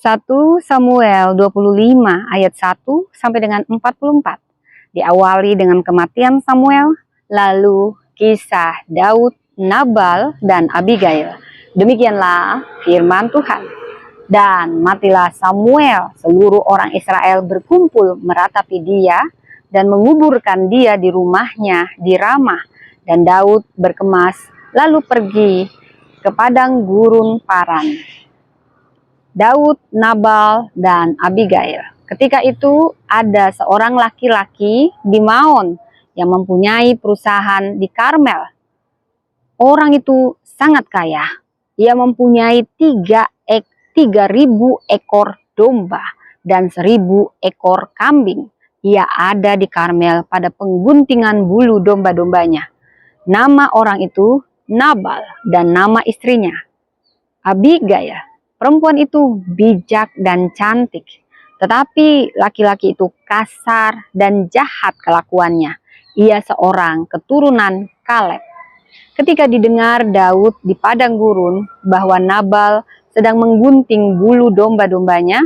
1 Samuel 25 ayat 1 sampai dengan 44. Diawali dengan kematian Samuel, lalu kisah Daud, Nabal, dan Abigail. Demikianlah firman Tuhan. Dan matilah Samuel, seluruh orang Israel berkumpul meratapi dia dan menguburkan dia di rumahnya di Ramah. Dan Daud berkemas lalu pergi ke padang gurun Paran. Daud, Nabal, dan Abigail. Ketika itu ada seorang laki-laki di Maon yang mempunyai perusahaan di Karmel. Orang itu sangat kaya. Ia mempunyai 3.000 ekor domba dan 1.000 ekor kambing. Ia ada di Karmel pada pengguntingan bulu domba-dombanya. Nama orang itu Nabal dan nama istrinya Abigail. Perempuan itu bijak dan cantik, tetapi laki-laki itu kasar dan jahat kelakuannya. Ia seorang keturunan Kaleb. Ketika didengar Daud di padang gurun bahwa Nabal sedang menggunting bulu domba-dombanya,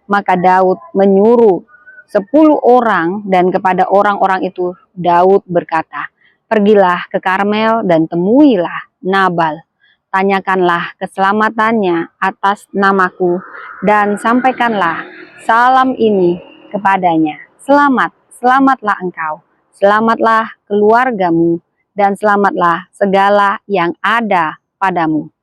maka Daud menyuruh 10 orang, dan kepada orang-orang itu Daud berkata, "Pergilah ke Karmel dan temuilah Nabal. Tanyakanlah keselamatannya atas namaku dan sampaikanlah salam ini kepadanya. Selamat, selamatlah engkau, selamatlah keluargamu, dan selamatlah segala yang ada padamu.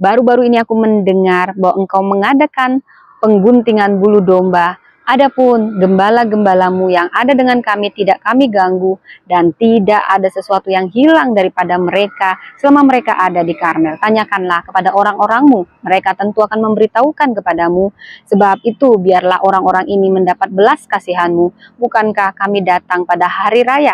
Baru-baru ini aku mendengar bahwa engkau mengadakan pengguntingan bulu domba. Adapun gembala-gembalamu yang ada dengan kami tidak kami ganggu, dan tidak ada sesuatu yang hilang daripada mereka selama mereka ada di Karmel. Tanyakanlah kepada orang-orangmu, mereka tentu akan memberitahukan kepadamu. Sebab itu biarlah orang-orang ini mendapat belas kasihanmu. Bukankah kami datang pada hari raya?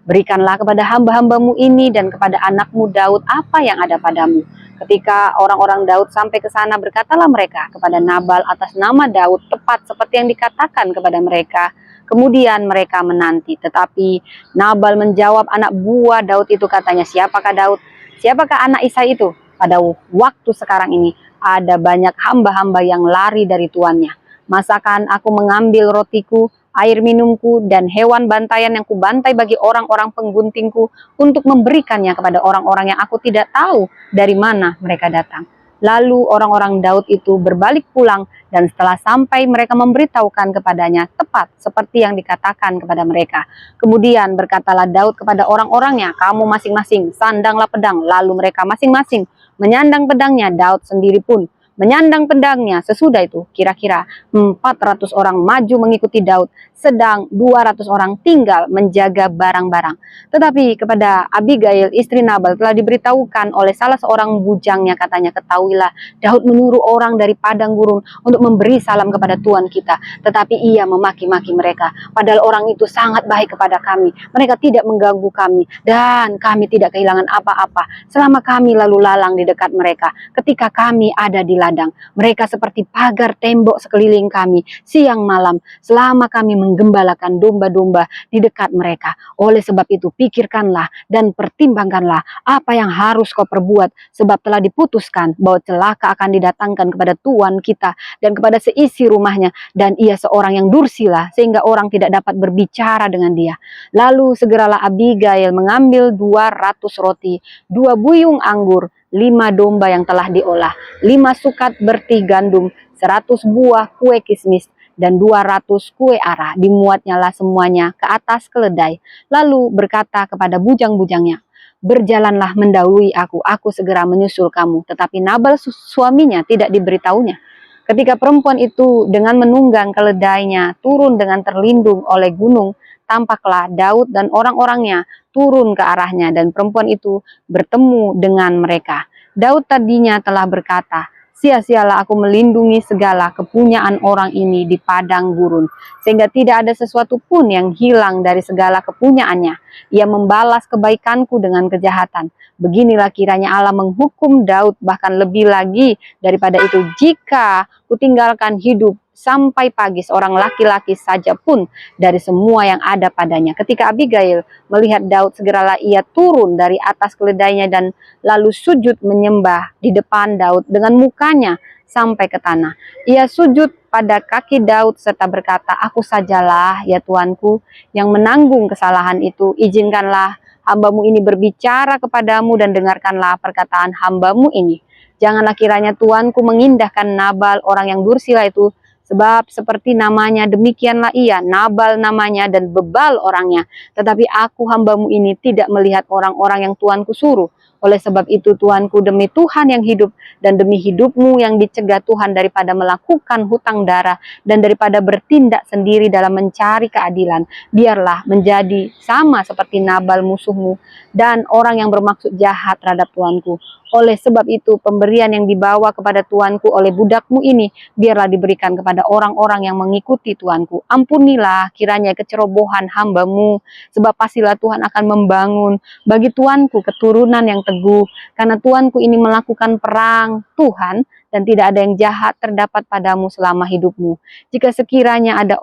Berikanlah kepada hamba-hambamu ini dan kepada anakmu Daud apa yang ada padamu." Ketika orang-orang Daud sampai ke sana, berkatalah mereka kepada Nabal atas nama Daud tepat seperti yang dikatakan kepada mereka. Kemudian mereka menanti, tetapi Nabal menjawab anak buah Daud itu, katanya, "Siapakah Daud? Siapakah anak Isai itu? Pada waktu sekarang ini ada banyak hamba-hamba yang lari dari tuannya. Masakan aku mengambil rotiku, air minumku, dan hewan bantaian yang kubantai bagi orang-orang pengguntingku untuk memberikannya kepada orang-orang yang aku tidak tahu dari mana mereka datang." Lalu orang-orang Daud itu berbalik pulang, dan setelah sampai mereka memberitahukan kepadanya tepat seperti yang dikatakan kepada mereka. Kemudian berkatalah Daud kepada orang-orangnya, "Kamu masing-masing sandanglah pedang." Lalu mereka masing-masing menyandang pedangnya. Daud sendiri pun menyandang pedangnya. Sesudah itu kira-kira 400 orang maju mengikuti Daud, sedang 200 orang tinggal menjaga barang-barang. Tetapi kepada Abigail istri Nabal telah diberitahukan oleh salah seorang bujangnya, katanya, "Ketahuilah, Daud menyuruh orang dari padang gurun untuk memberi salam kepada Tuan kita, tetapi ia memaki-maki mereka. Padahal orang itu sangat baik kepada kami. Mereka tidak mengganggu kami, dan kami tidak kehilangan apa-apa selama kami lalu lalang di dekat mereka. Ketika kami ada di ladang, mereka seperti pagar tembok sekeliling kami siang malam selama kami menggembalakan domba-domba di dekat mereka. Oleh sebab itu pikirkanlah dan pertimbangkanlah apa yang harus kau perbuat, sebab telah diputuskan bahwa celaka akan didatangkan kepada tuan kita dan kepada seisi rumahnya, dan ia seorang yang dursila sehingga orang tidak dapat berbicara dengan dia." Lalu segeralah Abigail mengambil 200 roti, 2 buyung anggur, 5 domba yang telah diolah, 5 sukat berti gandum, 100 buah kue kismis, dan 200 kue ara. Dimuatnyalah semuanya ke atas keledai. Lalu berkata kepada bujang-bujangnya, "Berjalanlah mendahului aku segera menyusul kamu." Tetapi Nabal suaminya tidak diberitahunya. Ketika perempuan itu dengan menunggang keledainya turun dengan terlindung oleh gunung, tampaklah Daud dan orang-orangnya turun ke arahnya, dan perempuan itu bertemu dengan mereka. Daud tadinya telah berkata, "Sia-sialah aku melindungi segala kepunyaan orang ini di padang gurun, sehingga tidak ada sesuatu pun yang hilang dari segala kepunyaannya. Ia membalas kebaikanku dengan kejahatan. Beginilah kiranya Allah menghukum Daud, bahkan lebih lagi daripada itu, jika kutinggalkan hidup sampai pagi seorang laki-laki saja pun dari semua yang ada padanya." Ketika Abigail melihat Daud, segeralah ia turun dari atas keledainya dan lalu sujud menyembah di depan Daud dengan mukanya sampai ke tanah. Ia sujud pada kaki Daud serta berkata, "Aku sajalah, ya Tuanku, yang menanggung kesalahan itu. Izinkanlah hambamu ini berbicara kepadamu dan dengarkanlah perkataan hambamu ini. Janganlah kiranya Tuanku mengindahkan Nabal orang yang dursila itu, sebab seperti namanya demikianlah ia, Nabal namanya dan bebal orangnya. Tetapi aku hambamu ini tidak melihat orang-orang yang Tuanku suruh. Oleh sebab itu Tuanku, demi Tuhan yang hidup dan demi hidupmu yang dicegah Tuhan daripada melakukan hutang darah dan daripada bertindak sendiri dalam mencari keadilan, biarlah menjadi sama seperti Nabal musuhmu dan orang yang bermaksud jahat terhadap Tuanku. Oleh sebab itu pemberian yang dibawa kepada Tuanku oleh budakmu ini biarlah diberikan kepada orang-orang yang mengikuti Tuanku. Ampunilah kiranya kecerobohan hambamu, sebab pastilah Tuhan akan membangun bagi Tuanku keturunan yang teguh, karena Tuanku ini melakukan perang Tuhan, dan tidak ada yang jahat terdapat padamu selama hidupmu. Jika sekiranya ada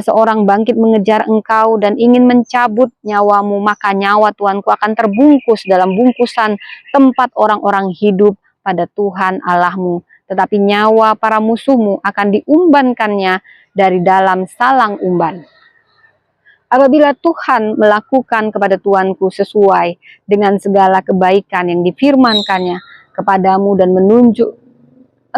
seorang bangkit mengejar engkau dan ingin mencabut nyawamu, maka nyawa Tuanku akan terbungkus dalam bungkusan tempat orang-orang hidup pada Tuhan Allahmu. Tetapi nyawa para musuhmu akan diumbankannya dari dalam salang umban. Apabila Tuhan melakukan kepada Tuanku sesuai dengan segala kebaikan yang difirmankannya kepadamu dan menunjuk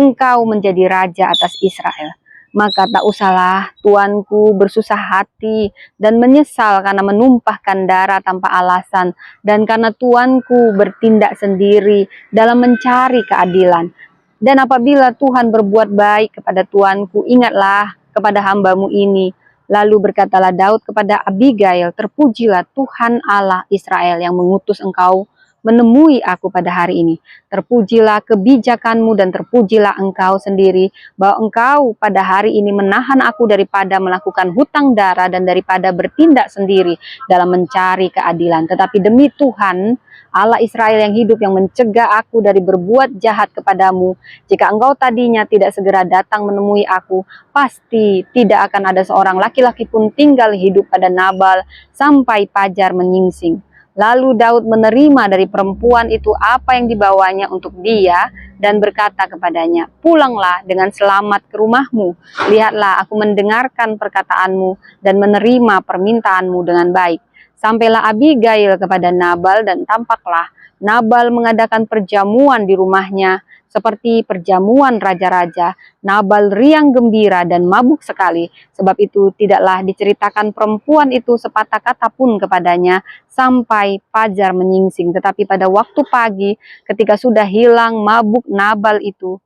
engkau menjadi raja atas Israel, maka tak usahlah Tuanku bersusah hati dan menyesal karena menumpahkan darah tanpa alasan, dan karena Tuanku bertindak sendiri dalam mencari keadilan. Dan apabila Tuhan berbuat baik kepada Tuanku, ingatlah kepada hambamu ini. Lalu berkatalah Daud kepada Abigail, "Terpujilah Tuhan Allah Israel yang mengutus engkau menemui aku pada hari ini. Terpujilah kebijakanmu dan terpujilah engkau sendiri, bahwa engkau pada hari ini menahan aku daripada melakukan hutang darah dan daripada bertindak sendiri dalam mencari keadilan. Tetapi demi Tuhan Allah Israel yang hidup, yang mencegah aku dari berbuat jahat kepadamu, jika engkau tadinya tidak segera datang menemui aku, pasti tidak akan ada seorang laki-laki pun tinggal hidup pada Nabal sampai fajar menyingsing." Lalu Daud menerima dari perempuan itu apa yang dibawanya untuk dia dan berkata kepadanya, "Pulanglah dengan selamat ke rumahmu. Lihatlah, aku mendengarkan perkataanmu dan menerima permintaanmu dengan baik." Sampailah Abigail kepada Nabal dan tampaklah Nabal mengadakan perjamuan di rumahnya seperti perjamuan raja-raja. Nabal riang gembira dan mabuk sekali. Sebab itu tidaklah diceritakan perempuan itu sepatah kata pun kepadanya sampai fajar menyingsing. Tetapi pada waktu pagi, ketika sudah hilang mabuk Nabal itu,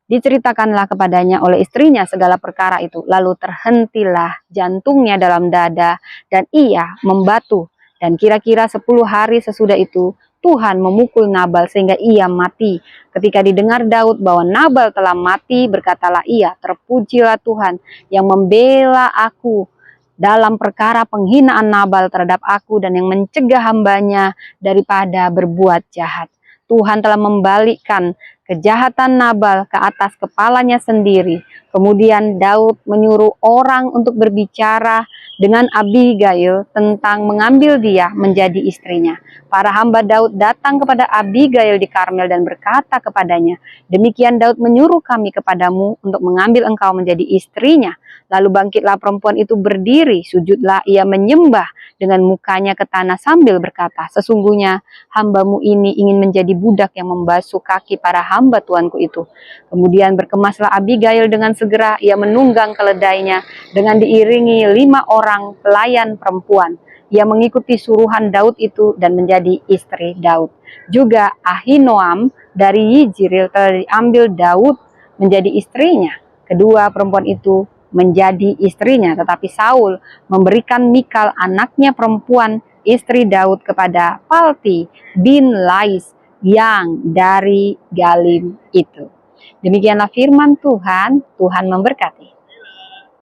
diceritakanlah kepadanya oleh istrinya segala perkara itu. Lalu terhentilah jantungnya dalam dada dan ia membatu. Dan kira-kira 10 hari sesudah itu Tuhan memukul Nabal sehingga ia mati. Ketika didengar Daud bahwa Nabal telah mati, berkatalah ia, "Terpujilah Tuhan yang membela aku dalam perkara penghinaan Nabal terhadap aku dan yang mencegah hambanya daripada berbuat jahat. Tuhan telah membalikkan kejahatan Nabal ke atas kepalanya sendiri." Kemudian Daud menyuruh orang untuk berbicara dengan Abigail tentang mengambil dia menjadi istrinya. Para hamba Daud datang kepada Abigail di Karmel dan berkata kepadanya, "Demikian Daud menyuruh kami kepadamu untuk mengambil engkau menjadi istrinya." Lalu bangkitlah perempuan itu berdiri, sujudlah ia menyembah dengan mukanya ke tanah sambil berkata, "Sesungguhnya hambamu ini ingin menjadi budak yang membasuh kaki para hamba tuanku itu." Kemudian berkemaslah Abigail dengan segera ia menunggang keledainya dengan diiringi 5 orang pelayan perempuan. Ia mengikuti suruhan Daud itu dan menjadi istri Daud. Juga Ahinoam dari Yizreel telah diambil Daud menjadi istrinya. Kedua perempuan itu menjadi istrinya, tetapi Saul memberikan Mikal anaknya perempuan istri Daud kepada Palti bin Lais yang dari Galim itu. Demikianlah firman Tuhan. Tuhan memberkati.